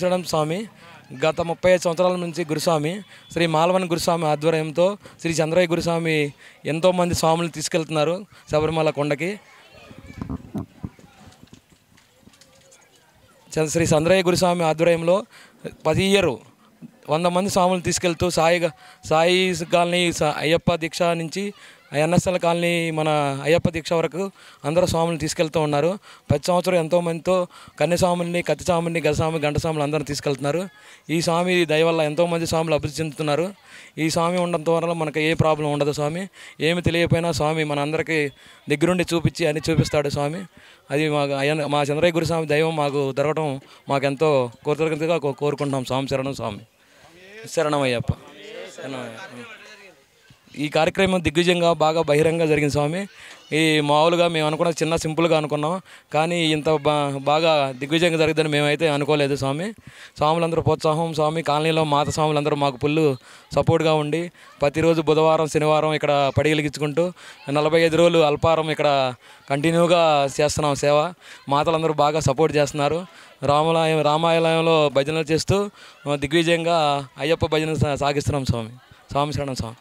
శరణం స్వామి గత 35 సంవత్సరాల నుంచి గురుస్వామి శ్రీ మాలవన్ గురుస్వామి ఆధ్వర్యంతో శ్రీ చంద్రయ్య గురుస్వామి ఎంతోమంది స్వాములు తీసుకెళ్తున్నారు శబరిమల కొండకి. శ్రీ చంద్రయ్య గురుస్వామి ఆధ్వర్యంలో 100 మంది స్వాములు తీసుకెళ్తూ సాయి కాలనీ అయ్యప్ప దీక్ష నుంచి ఎన్ఎస్ఎల్ కాలనీ మన అయ్యప్ప దీక్ష వరకు అందరూ స్వాములు తీసుకెళ్తూ ఉన్నారు. ప్రతి సంవత్సరం ఎంతోమందితో కన్యస్వాముల్ని, కత్తి స్వాముల్ని, గజస్వామి, గంట స్వాములు అందరూ తీసుకెళ్తున్నారు. ఈ స్వామి దయ వల్ల ఎంతోమంది స్వాములు అభివృద్ధి చెందుతున్నారు. ఈ స్వామి ఉండటం వల్ల మనకు ఏ ప్రాబ్లం ఉండదు. స్వామి ఏమి తెలియకపోయినా స్వామి మన అందరికీ దగ్గరుండి చూపించి అన్ని చూపిస్తాడు స్వామి. అది మా చంద్రయ్య గురుస్వామి దైవం మాకు దొరకడం మాకు ఎంతో కృతజ్ఞతగా కోరుకుంటున్నాం. స్వామి శరణం, స్వామి శరణమయ్యప్ప. ఈ కార్యక్రమం దిగ్విజయంగా బాగా బహిరంగంగా జరిగింది స్వామి. ఈ మామూలుగా మేము అనుకున్న చిన్న సింపుల్గా అనుకున్నాం, కానీ ఇంత బాగా దిగ్విజయంగా జరిగిందని మేమైతే అనుకోలేదు స్వామి. స్వాములందరూ ప్రోత్సాహం, స్వామి కాలనీలో మాత స్వాములందరూ మాకు ఫుల్ సపోర్ట్గా ఉండి ప్రతిరోజు బుధవారం, శనివారం ఇక్కడ పడిగలిగించుకుంటూ 45 రోజులు అల్పారం ఇక్కడ కంటిన్యూగా చేస్తున్నాం సేవ. మాతలందరూ బాగా సపోర్ట్ చేస్తున్నారు. రామాలయంలో భజనలు చేస్తూ దిగ్విజయంగా అయ్యప్ప భజన సాగిస్తున్నాం స్వామి. స్వామి శరణం స్వామి.